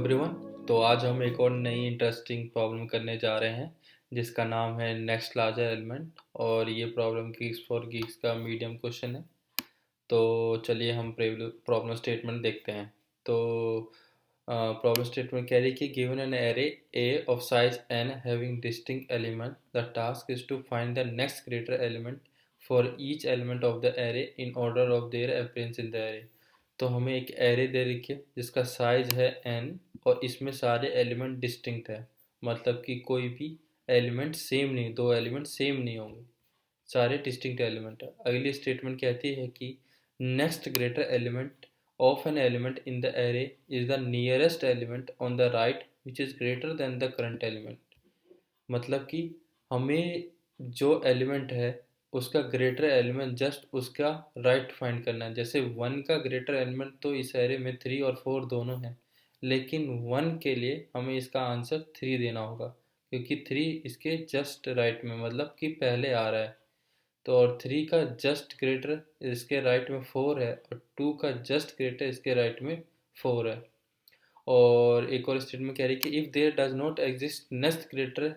Everyone. तो आज हम एक और नई इंटरेस्टिंग प्रॉब्लम करने जा रहे हैं जिसका नाम है नेक्स्ट लार्जर एलिमेंट। और ये प्रॉब्लम गीक्स फॉर गीक्स का मीडियम क्वेश्चन है। तो चलिए हम प्रॉब्लम स्टेटमेंट देखते हैं। तो प्रॉब्लम स्टेटमेंट कह रही है कि given an array A of size N having distinct element, the task is to find the next greater element for each element of the array in order of their appearance in the array. तो हमें एक array दे रखी है जिसका size है n और इसमें सारे एलिमेंट डिस्टिंक्ट है, मतलब कि कोई भी एलिमेंट सेम नहीं, दो एलिमेंट सेम नहीं होंगे, सारे डिस्टिंक्ट एलिमेंट है। अगली स्टेटमेंट कहती है कि next greater element of an element in the array is the nearest element on the right which is greater than the current element. मतलब कि हमें जो एलिमेंट है उसका ग्रेटर एलिमेंट जस्ट उसका राइट फाइंड करना है। जैसे वन का ग्रेटर एलिमेंट तो इस एरे में 3 और 4 दोनों हैं, लेकिन वन के लिए हमें इसका आंसर 3 देना होगा, क्योंकि 3 इसके जस्ट राइट में, मतलब कि पहले आ रहा है। तो और 3 का जस्ट ग्रेटर इसके राइट में 4 है, और 2 का जस्ट ग्रेटर इसके राइट में 4 है। और एक और स्टेटमेंट कह रही है कि if there does not exist next greater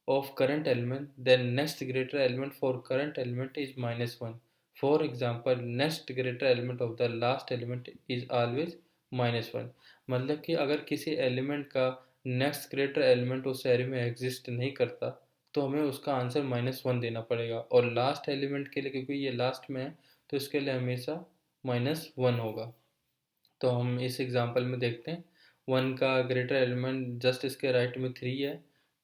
of current element, then next greater element for current element is -1. For example, next greater element of the last element is always -1। मतलब कि अगर किसी एलिमेंट का next greater element उस array में exist नहीं करता तो हमें उसका आंसर -1 देना पड़ेगा, और लास्ट एलिमेंट के लिए क्योंकि ये लास्ट में है तो इसके लिए हमेशा -1 होगा। तो हम इस एग्जांपल में देखते हैं, वन का ग्रेटर एलिमेंट जस्ट इसके राइट में 3 है,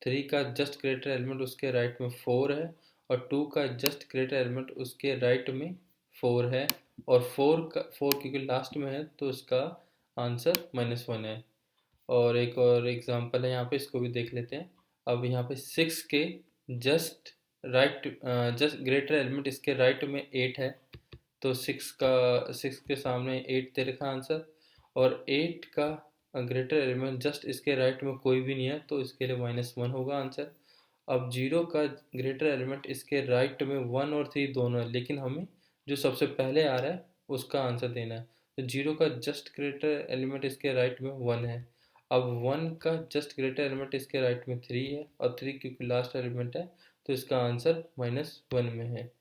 3 का जस्ट ग्रेटर एलिमेंट उसके राइट में 4 है, और 2 का जस्ट ग्रेटर एलिमेंट उसके राइट में 4 है, और 4 क्योंकि लास्ट में है तो इसका आंसर -1 है। और एक और एग्जांपल है यहाँ पे, इसको भी देख लेते हैं। अब यहाँ पे 6 के जस्ट ग्रेटर एलिमेंट इसके राइट में 8 है, तो 6 के सामने 8 दे रखा आंसर, और 8 का ग्रेटर एलिमेंट जस्ट इसके राइट में कोई भी नहीं है तो इसके लिए -1 होगा आंसर। अब 0 का ग्रेटर एलिमेंट इसके राइट में 1 और 3 दोनों है, लेकिन हमें जो सबसे पहले आ रहा है उसका आंसर देना है। तो 0 का जस्ट ग्रेटर एलिमेंट इसके राइट में 1 है। अब 1 का जस्ट ग्रेटर एलिमेंट इसके राइट में 3 है, और 3 क्योंकि लास्ट एलिमेंट है तो इसका आंसर -1 में है।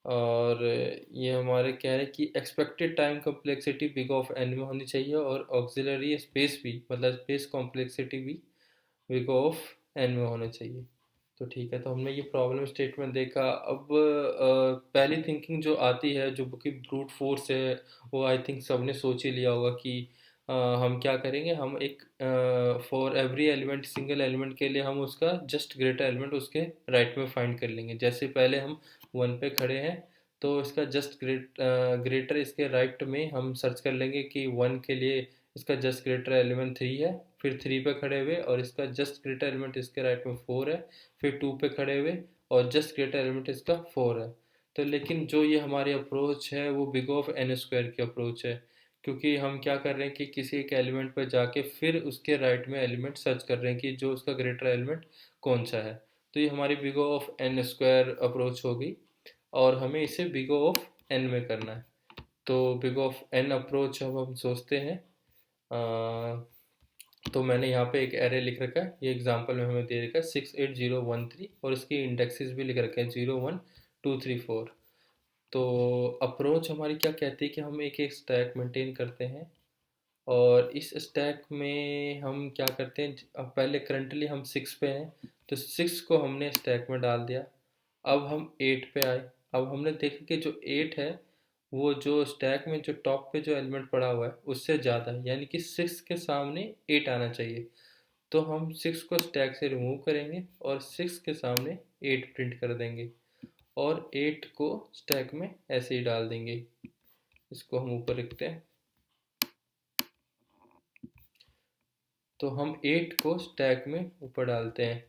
और ये हमारे कह रहे हैं कि expected time complexity big of N में होनी चाहिए, और ऑक्सिलरी स्पेस भी, मतलब स्पेस कॉम्प्लेक्सिटी भी बिग ऑफ एन में होना चाहिए। तो ठीक है, तो हमने ये प्रॉब्लम स्टेटमेंट देखा। अब पहली थिंकिंग जो आती है, जो कि ब्रूट फोर्स है, वो आई थिंक सबने सोच ही लिया होगा कि हम क्या करेंगे। हम एक for every element, single element के लिए हम उसका जस्ट ग्रेटर एलिमेंट उसके राइट में फाइंड कर लेंगे। जैसे पहले हम 1 पे खड़े हैं तो इसका जस्ट ग्रेटर इसके राइट में हम सर्च कर लेंगे कि 1 के लिए इसका जस्ट ग्रेटर एलिमेंट 3 है, फिर 3 पे खड़े हुए और इसका जस्ट ग्रेटर एलिमेंट इसके राइट में 4 है, फिर 2 पे खड़े हुए और जस्ट ग्रेटर एलिमेंट इसका 4 है। तो लेकिन जो ये हमारी अप्रोच है वो बिग ऑफ एन स्क्वायर की अप्रोच है, क्योंकि हम क्या कर रहे हैं कि किसी एक एलिमेंट पर जाके फिर उसके राइट में एलिमेंट सर्च कर रहे हैं कि जो उसका ग्रेटर एलिमेंट कौन सा है। तो ये हमारी big of N square approach होगी, और हमें इसे बिग ऑफ एन में करना है। तो बिग ऑफ एन अप्रोच अब हम सोचते हैं। तो मैंने यहाँ पे एक एरे लिख रखा है, ये एग्जांपल में हमें दे रखा है 68013, और इसकी इंडेक्सेस भी लिख रखे हैं 0 1 2 3 4। तो अप्रोच हमारी क्या कहती है कि हम एक एक स्टैक मेंटेन करते हैं, और इस स्टैक में हम क्या करते हैं, अब पहले करंटली हम 6 पे हैं तो 6 को हमने स्टैक में डाल दिया। अब हम 8 पे आए, अब हमने देखा कि जो 8 है वो जो स्टैक में जो टॉप पे जो एलिमेंट पड़ा हुआ है उससे ज़्यादा है, यानी कि 6 के सामने 8 आना चाहिए। तो हम 6 को स्टैक से रिमूव करेंगे और 6 के सामने 8 प्रिंट कर देंगे, और 8 को स्टैक में ऐसे ही डाल देंगे। इसको हम ऊपर लिखते हैं। तो हम 8 को स्टैक में ऊपर डालते हैं।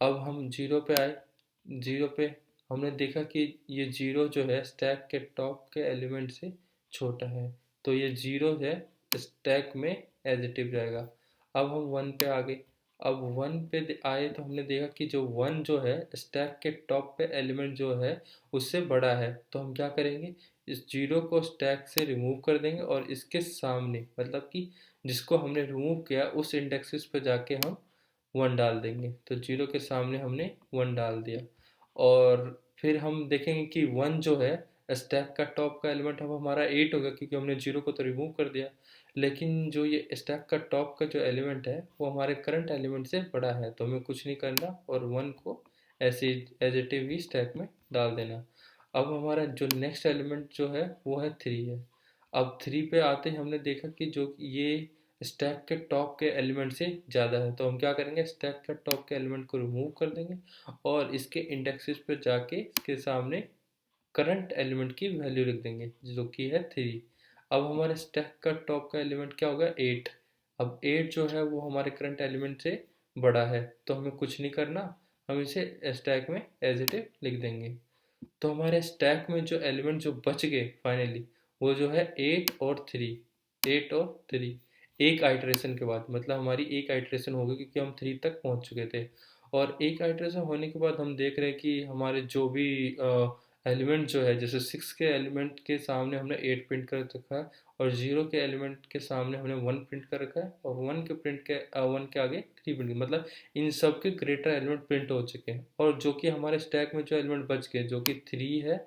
अब हम 0 पे आए, 0 पे हमने देखा कि ये 0 जो है स्टैक के टॉप के एलिमेंट से छोटा है, तो ये 0 है स्टैक में एज इट इज रहेगा। अब हम 1 पे आ गए, अब 1 पे आए तो हमने देखा कि जो 1 जो है स्टैक के टॉप पे एलिमेंट जो है उससे बड़ा है, तो हम क्या करेंगे, इस जीरो को स्टैक से रिमूव कर देंगे और इसके सामने मतलब कि जिसको हमने रिमूव किया उस इंडेक्सेस पे जाके हम 1 डाल देंगे। तो जीरो के सामने हमने 1 डाल दिया और फिर हम देखेंगे कि 1 जो है स्टैक का टॉप का एलिमेंट अब हमारा 8 होगा क्योंकि हमने जीरो को तो रिमूव कर दिया। लेकिन जो ये स्टैक का टॉप का जो एलिमेंट है वो हमारे करंट एलिमेंट से बड़ा है, तो हमें कुछ नहीं करना और 1 को ऐसे एज इट इज ही स्टैक में डाल देना। अब हमारा जो नेक्स्ट एलिमेंट जो है वो है 3 है। अब 3 पे आते ही हमने देखा कि जो ये स्टैक के टॉप के एलिमेंट से ज़्यादा है, तो हम क्या करेंगे स्टैक के टॉप के एलिमेंट को रिमूव कर देंगे और इसके इंडेक्सेस पे जाके इसके सामने करंट एलिमेंट की वैल्यू लिख देंगे जो कि है 3। अब हमारे स्टैक का टॉप का एलिमेंट क्या होगा 8। अब 8 जो है वो हमारे करंट एलिमेंट से बड़ा है, तो हमें कुछ नहीं करना, हम इसे स्टैक में एज इट इज लिख देंगे। तो हमारे स्टैक में जो एलिमेंट जो बच गए फाइनली वो जो है 8 और 3। 8 और 3 एक आइटरेशन के बाद, मतलब हमारी एक आइटरेशन हो गई क्योंकि हम 3 तक पहुंच चुके थे। और एक आइटरेशन होने के बाद हम देख रहे हैं कि हमारे जो भी एलिमेंट जो है, जैसे 6 के एलिमेंट के सामने हमने 8 प्रिंट कर रखा है और 0 के एलिमेंट के सामने हमने 1 प्रिंट कर रखा है और 1 के आगे 3 प्रिंट, मतलब इन सब के ग्रेटर एलिमेंट प्रिंट हो चुके हैं। और जो कि हमारे स्टैक में जो एलिमेंट बच गए जो कि 3 है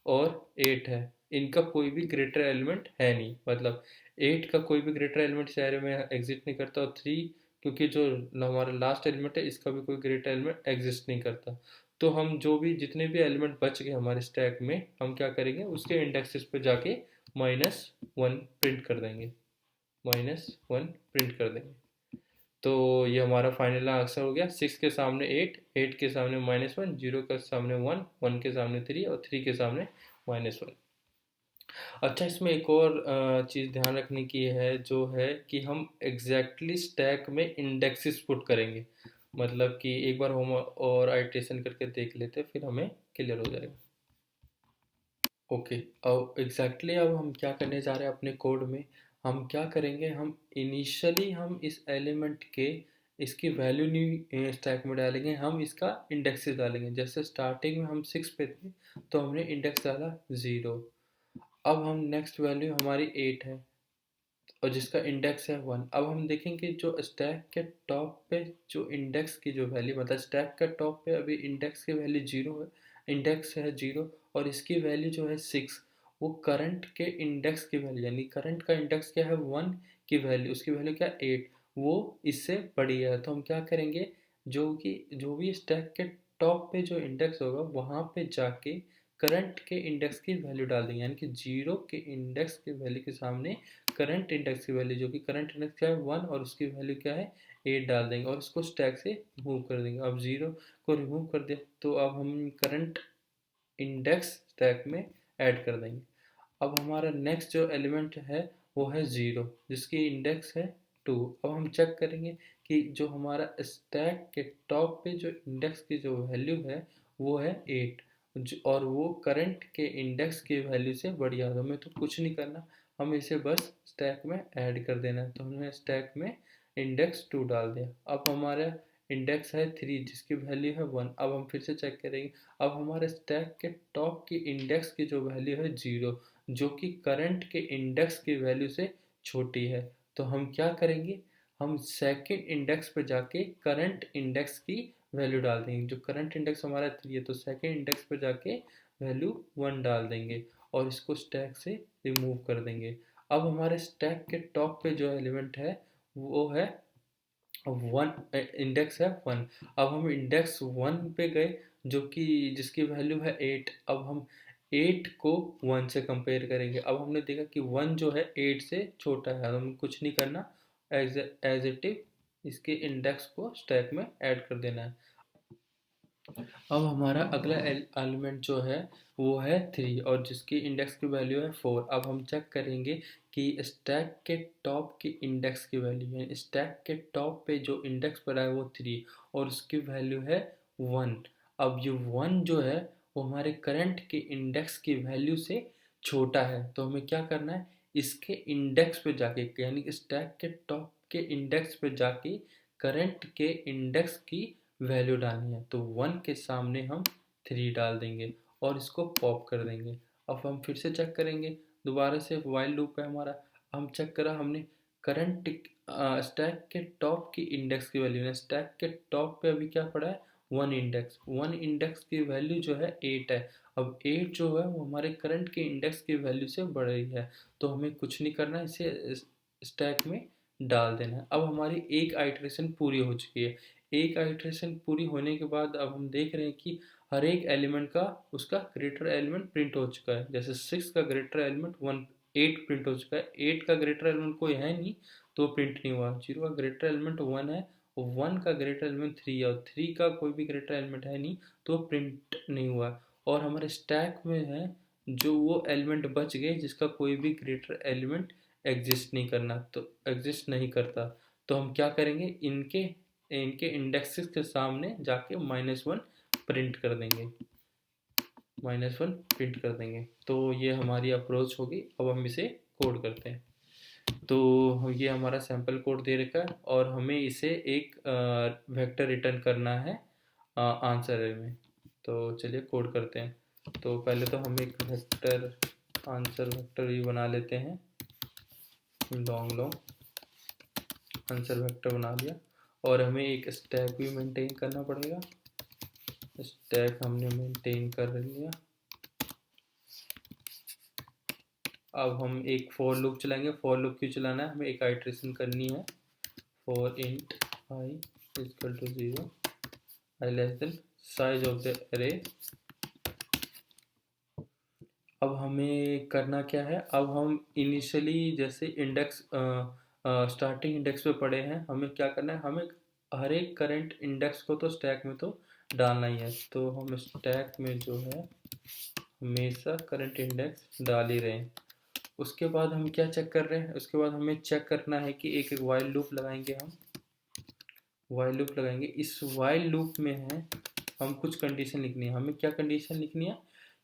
और 8 है, इनका कोई भी ग्रेटर एलिमेंट है नहीं, मतलब 8 का कोई भी ग्रेटर एलिमेंट इस एरे में एग्जिस्ट नहीं करता और 3 क्योंकि जो हमारा लास्ट एलिमेंट है इसका भी कोई ग्रेटर एलिमेंट एग्जिस्ट नहीं करता। तो हम जो भी जितने भी एलिमेंट बच गए हमारे स्टैक में हम क्या करेंगे उसके इंडेक्सेस पे जाके -1 प्रिंट कर देंगे, -1 प्रिंट कर देंगे। तो ये हमारा फाइनल आंसर हो गया। 6 के सामने 8, 8 के सामने -1, 0 के सामने 1, 1 के सामने 3 और 3 के सामने -1। अच्छा, इसमें एक और चीज़ ध्यान रखने की है जो है कि हम एग्जैक्टली स्टैक में इंडेक्सेस पुट करेंगे, मतलब कि एक बार हम और आइट्रेशन करके देख लेते फिर हमें क्लियर हो जाएगा। ओके, अब एग्जैक्टली अब हम क्या करने जा रहे हैं अपने कोड में, हम क्या करेंगे, हम इनिशियली हम इस एलिमेंट के इसकी वैल्यू नहीं स्टैक में डालेंगे, हम इसका इंडेक्सेस डालेंगे। जैसे स्टार्टिंग में हम 6 पे थे तो हमने इंडेक्स डाला 0। अब हम नेक्स्ट वैल्यू हमारी 8 है और जिसका इंडेक्स है 1। अब हम देखेंगे जो स्टैक के टॉप पे जो इंडेक्स की जो वैल्यू, मतलब स्टैक के टॉप पे अभी इंडेक्स की वैल्यू 0 है, इंडेक्स है 0 और इसकी वैल्यू जो है 6, वो करंट के इंडेक्स की वैल्यू, यानी करंट का इंडेक्स क्या है 1 की वैल्यू, उसकी वैल्यू क्या 8, वो इससे बड़ी है। तो हम क्या करेंगे, जो भी स्टैक के टॉप पे जो इंडेक्स होगा वहाँ पे जाके करंट के इंडेक्स की वैल्यू डाल देंगे, यानी कि 0 के इंडेक्स की वैल्यू के सामने करंट इंडेक्स की वैल्यू, जो कि करंट इंडेक्स क्या है 1 और उसकी वैल्यू क्या है 8 डाल देंगे और इसको स्टैक से रिमूव कर देंगे। अब 0 को रिमूव कर दिया तो अब हम करंट इंडेक्स स्टैक में ऐड कर देंगे। अब हमारा नेक्स्ट जो एलिमेंट है वो है 0 जिसकी इंडेक्स है 2। अब हम चेक करेंगे कि जो हमारा स्टैक के टॉप पे जो इंडेक्स की जो वैल्यू है वो है 8 और वो करंट के इंडेक्स की वैल्यू से बढ़िया है, हमें तो कुछ नहीं करना, हम इसे बस स्टैक में ऐड कर देना है। तो हमने स्टैक में इंडेक्स 2 डाल दिया। अब हमारा इंडेक्स है 3 जिसकी वैल्यू है 1। अब हम फिर से चेक करेंगे, अब हमारे स्टैक के टॉप की इंडेक्स की जो वैल्यू है 0 जो कि करंट के इंडेक्स की वैल्यू से छोटी है। तो हम क्या करेंगे, हम सेकंड इंडेक्स पे जाके करंट इंडेक्स की वैल्यू डाल देंगे। जो करंट इंडेक्स हमारा 3 है तो सेकंड इंडेक्स पे जाके वैल्यू 1 डाल देंगे और इसको स्टैक से रिमूव कर देंगे। अब हमारे स्टैक के टॉप पे जो एलिमेंट है वो है 1, इंडेक्स है 1। अब हम इंडेक्स 1 पे गए जो कि जिसकी वैल्यू है 8। अब हम 8 को 1 से कंपेयर करेंगे। अब हमने देखा कि 1 जो है 8 से छोटा है, हमें कुछ नहीं करना, एज इट इज इसके इंडेक्स को स्टैक में ऐड कर देना है। अब हमारा अगला एलिमेंट जो है वो है 3 और जिसकी इंडेक्स की वैल्यू है 4। अब हम चेक करेंगे कि स्टैक के टॉप की इंडेक्स की वैल्यू है, स्टैक के टॉप पे जो इंडेक्स पड़ा है वो 3 और उसकी वैल्यू है 1। अब ये 1 जो है वो हमारे करंट के इंडेक्स की वैल्यू से छोटा है, तो हमें क्या करना है, इसके इंडेक्स पे जाके, यानी कि स्टैक के टॉप के इंडेक्स पे जाके करंट के इंडेक्स की वैल्यू डालनी है। तो 1 के सामने हम 3 डाल देंगे और इसको पॉप कर देंगे। अब हम फिर से चेक करेंगे, दोबारा से वाइल लूप है हमारा। हम चेक करा हमने करंट स्टैक के टॉप की इंडेक्स की वैल्यू है, स्टैक के टॉप पे अभी क्या पड़ा है, वन इंडेक्स की वैल्यू जो है 8 है। अब 8 जो है वो हमारे करंट के इंडेक्स की वैल्यू से बढ़ रही है, तो हमें कुछ नहीं करना, इसे स्टैक में डाल देना है। अब हमारी एक आइटरेशन पूरी हो चुकी है। एक आइटरेशन पूरी होने के बाद अब हम देख रहे हैं कि हर एक एलिमेंट का उसका ग्रेटर एलिमेंट प्रिंट हो चुका है। जैसे 6 का ग्रेटर एलिमेंट 8 प्रिंट हो चुका है, 8 का ग्रेटर एलिमेंट कोई है नहीं तो प्रिंट नहीं हुआ। 0 का ग्रेटर एलिमेंट 1 है, 1 का ग्रेटर एलिमेंट 3 है और 3 का कोई भी ग्रेटर एलिमेंट है नहीं तो प्रिंट नहीं हुआ। और हमारे स्टैक में है जो वो एलिमेंट बच गए जिसका कोई भी ग्रेटर एलिमेंट एग्जिस्ट नहीं करता। तो हम क्या करेंगे, इनके इनके इंडेक्सेस के सामने जाके -1 प्रिंट कर देंगे, -1 प्रिंट कर देंगे। तो ये हमारी अप्रोच होगी। अब हम इसे कोड करते हैं। तो ये हमारा सैम्पल कोड दे रखा है और हमें इसे एक वेक्टर रिटर्न करना है आंसर में। तो चलिए कोड करते हैं। तो पहले तो हम एक वेक्टर आंसर वेक्टर भी बना लेते हैं, लॉन्ग आंसर वेक्टर बना लिया। और हमें एक स्टैक भी मेंटेन करना पड़ेगा, स्टैक हमने मेंटेन कर लिया। अब हम एक फॉर लूप चलाएंगे। फॉर लूप क्यों चलाना है, हमें एक आइट्रेशन करनी है। For int i equal to 0, i less than size of the array. अब हमें करना क्या है, अब हम इनिशियली जैसे इंडेक्स स्टार्टिंग इंडेक्स पे पड़े हैं, हमें क्या करना है, हमें हर एक करंट इंडेक्स को तो स्टैक में तो डालना ही है। तो हम स्टैक में जो है हमेशा करंट इंडेक्स डाल ही रहे हैं। उसके बाद हम क्या चेक कर रहे हैं, उसके बाद हमें चेक करना है कि एक वाइल लूप लगाएंगे। हम वाइल लूप लगाएंगे। इस वाइल लूप में है हम कुछ कंडीशन लिखनी है। हमें क्या कंडीशन लिखनी है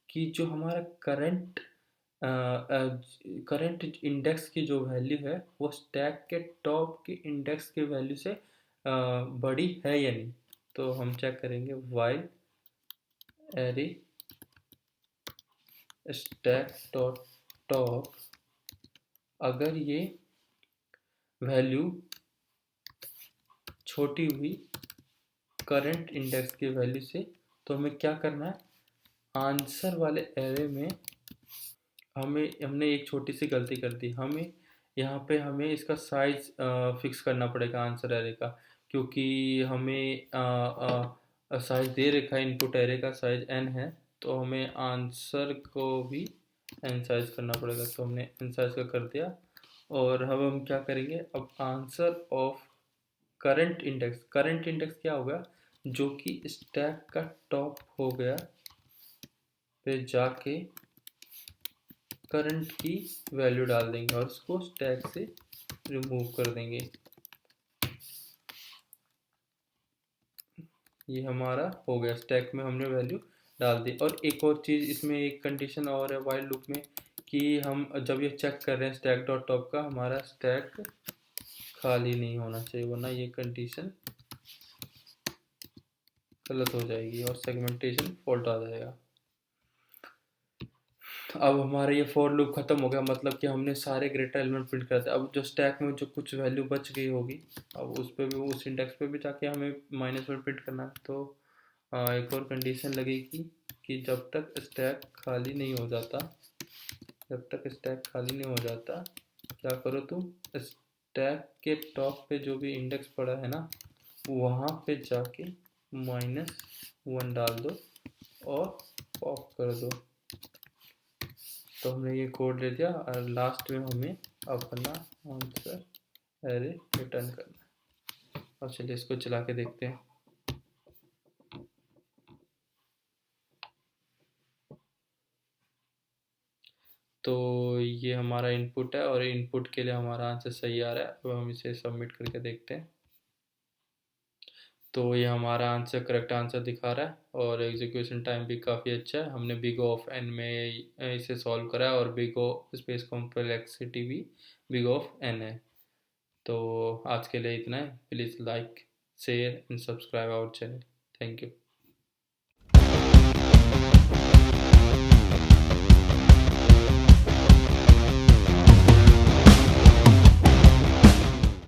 कि जो हमारा करंट इंडेक्स की जो वैल्यू है वो स्टैक के टॉप के इंडेक्स के वैल्यू से बड़ी है या नहीं। तो हम चेक करेंगे while array stack dot top, अगर ये वैल्यू छोटी हुई करंट इंडेक्स की वैल्यू से, तो हमें क्या करना है, आंसर वाले एरे में हमने एक छोटी सी गलती कर दी। हमें यहाँ पे हमें इसका साइज फिक्स करना पड़ेगा आंसर एरे का, क्योंकि हमें साइज दे रखा है, इनपुट एरे का साइज n है, तो हमें आंसर को भी n साइज करना पड़ेगा। तो हमने n साइज का कर दिया। और अब हम क्या करेंगे, अब आंसर ऑफ करंट इंडेक्स क्या होगा, जो कि स्टैक का टॉप हो गया, पे जाके करंट की वैल्यू डाल देंगे और उसको स्टैक से रिमूव कर देंगे। ये हमारा हो गया, स्टैक में हमने वैल्यू डाल दी। और एक और चीज़ इसमें, एक कंडीशन और है वाइल लूप में, कि हम जब ये चेक कर रहे हैं स्टैक डॉट टॉप का, हमारा स्टैक खाली नहीं होना चाहिए, वरना ये कंडीशन गलत हो जाएगी और सेगमेंटेशन फॉल्ट आ जाएगा। अब हमारा ये फॉर लूप खत्म हो गया, मतलब कि हमने सारे ग्रेटर एलिमेंट प्रिंट कर दिए। अब जो स्टैक में जो कुछ वैल्यू बच गई होगी, अब उस पर भी, उस इंडेक्स पे भी जाके हमें -1 प्रिंट करना है। तो एक और कंडीशन लगेगी कि जब तक स्टैक खाली नहीं हो जाता, क्या करो तुम, स्टैक के टॉप पे जो भी इंडेक्स पड़ा है ना, वहाँ पे जाके -1 डाल दो और पॉप कर दो। तो हमने ये कोड ले दिया और लास्ट में हमें अपना आंसर एरे रिटर्न करना है। अब चलिए इसको चला के देखते हैं। तो ये हमारा इनपुट है और इनपुट के लिए हमारा आंसर सही आ रहा है। अब हम इसे सबमिट करके देखते हैं। तो ये हमारा आंसर करेक्ट आंसर दिखा रहा है और एग्जीक्यूशन टाइम भी काफ़ी अच्छा है। हमने बिग O ऑफ n में इसे सॉल्व करा है और बिग O स्पेस कॉम्प्लेक्सिटी भी बिग O ऑफ n है। तो आज के लिए इतना है। Please like, share and subscribe our channel. Thank you.